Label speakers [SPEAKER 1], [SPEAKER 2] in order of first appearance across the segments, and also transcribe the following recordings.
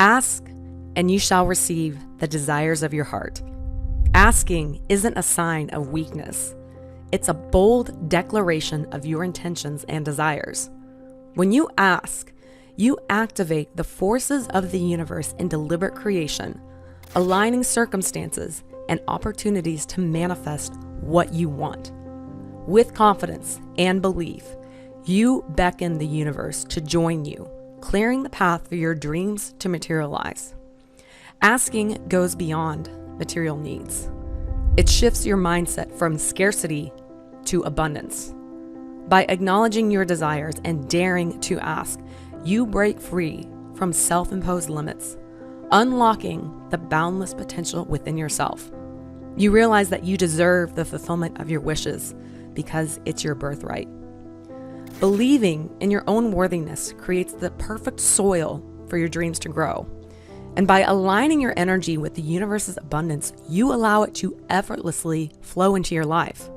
[SPEAKER 1] Ask, and you shall receive the desires of your heart. Asking isn't a sign of weakness. It's a bold declaration of your intentions and desires. When you ask, you activate the forces of the universe in deliberate creation, aligning circumstances and opportunities to manifest what you want. With confidence and belief, you beckon the universe to join you, clearing the path for your dreams to materialize. Asking goes beyond material needs. It shifts your mindset from scarcity to abundance. By acknowledging your desires and daring to ask, you break free from self-imposed limits, unlocking the boundless potential within yourself. You realize that you deserve the fulfillment of your wishes because it's your birthright. Believing in your own worthiness creates the perfect soil for your dreams to grow. And by aligning your energy with the universe's abundance, you allow it to effortlessly flow into your life.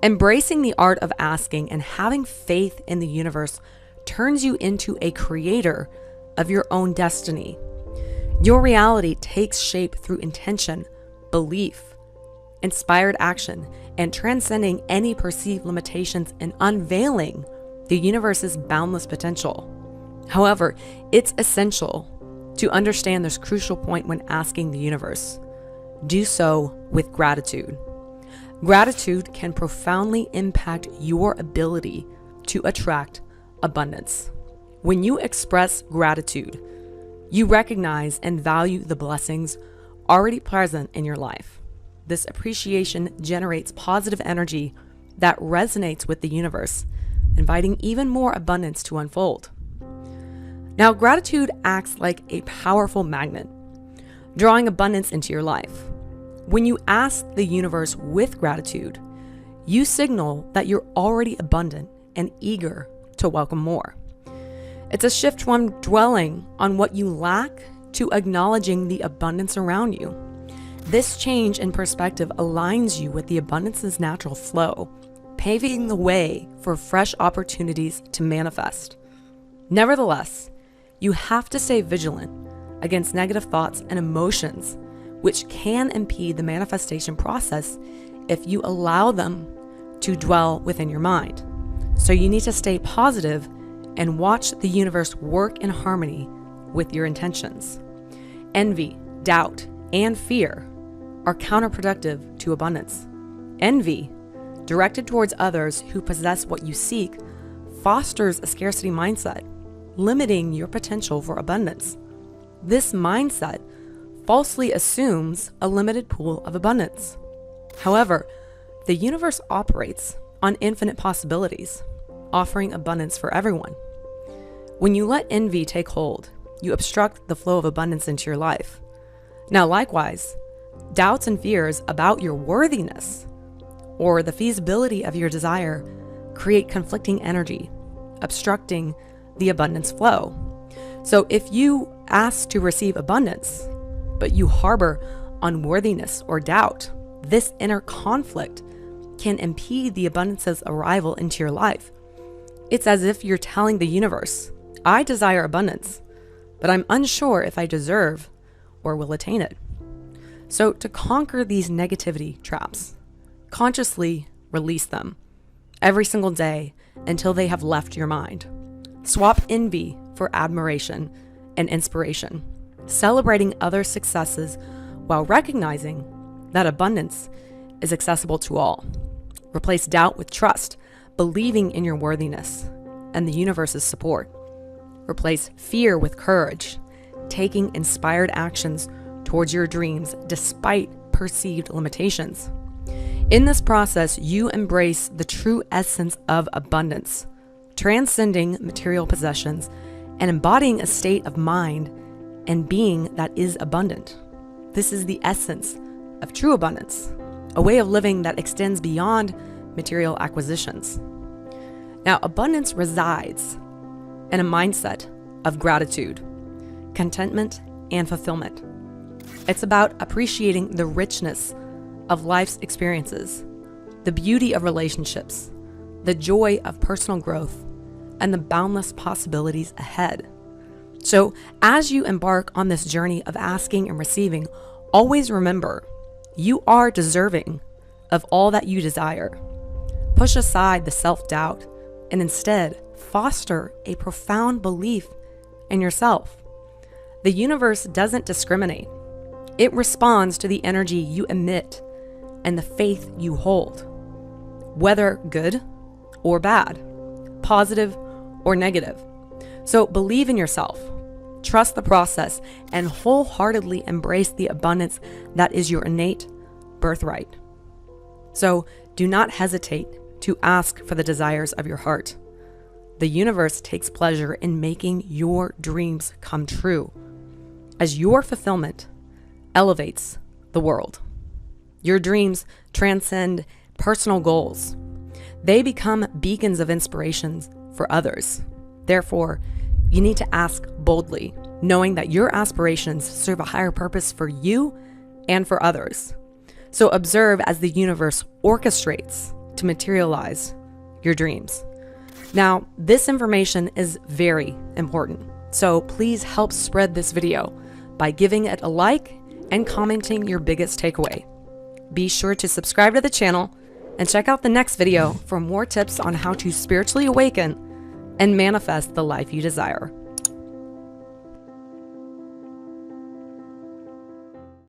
[SPEAKER 1] Embracing the art of asking and having faith in the universe turns you into a creator of your own destiny. Your reality takes shape through intention, belief, inspired action, and transcending any perceived limitations and unveiling the universe's boundless potential. However, it's essential to understand this crucial point when asking the universe. Do so with gratitude. Gratitude can profoundly impact your ability to attract abundance. When you express gratitude, you recognize and value the blessings already present in your life. This appreciation generates positive energy that resonates with the universe, inviting even more abundance to unfold. Now, gratitude acts like a powerful magnet, drawing abundance into your life. When you ask the universe with gratitude, you signal that you're already abundant and eager to welcome more. It's a shift from dwelling on what you lack to acknowledging the abundance around you. This change in perspective aligns you with the abundance's natural flow, paving the way for fresh opportunities to manifest. Nevertheless, you have to stay vigilant against negative thoughts and emotions, which can impede the manifestation process if you allow them to dwell within your mind. So you need to stay positive and watch the universe work in harmony with your intentions. Envy, doubt, and fear are counterproductive to abundance. Envy, directed towards others who possess what you seek, fosters a scarcity mindset, limiting your potential for abundance. This mindset falsely assumes a limited pool of abundance. However, the universe operates on infinite possibilities, offering abundance for everyone. When you let envy take hold, you obstruct the flow of abundance into your life. Now, likewise, doubts and fears about your worthiness or the feasibility of your desire create conflicting energy, obstructing the abundance flow. So if you ask to receive abundance, but you harbor unworthiness or doubt, this inner conflict can impede the abundance's arrival into your life. It's as if you're telling the universe, I desire abundance, but I'm unsure if I deserve or will attain it. So to conquer these negativity traps, consciously release them every single day until they have left your mind. Swap envy for admiration and inspiration, celebrating other successes while recognizing that abundance is accessible to all. Replace doubt with trust, believing in your worthiness and the universe's support. Replace fear with courage, taking inspired actions towards your dreams despite perceived limitations. In this process, you embrace the true essence of abundance, transcending material possessions and embodying a state of mind and being that is abundant. This is the essence of true abundance, a way of living that extends beyond material acquisitions. Now, abundance resides in a mindset of gratitude, contentment, and fulfillment. It's about appreciating the richness of life's experiences, the beauty of relationships, the joy of personal growth, and the boundless possibilities ahead. So, as you embark on this journey of asking and receiving, always remember you are deserving of all that you desire. Push aside the self-doubt and instead foster a profound belief in yourself. The universe doesn't discriminate. It responds to the energy you emit and the faith you hold, whether good or bad, positive or negative. So believe in yourself, trust the process, and wholeheartedly embrace the abundance that is your innate birthright. So do not hesitate to ask for the desires of your heart. The universe takes pleasure in making your dreams come true, as your fulfillment elevates the world. Your dreams transcend personal goals. They become beacons of inspirations for others. Therefore, you need to ask boldly, knowing that your aspirations serve a higher purpose for you and for others. So observe as the universe orchestrates to materialize your dreams. Now, this information is very important, so please help spread this video by giving it a like and commenting your biggest takeaway. Be sure to subscribe to the channel and check out the next video for more tips on how to spiritually awaken and manifest the life you desire.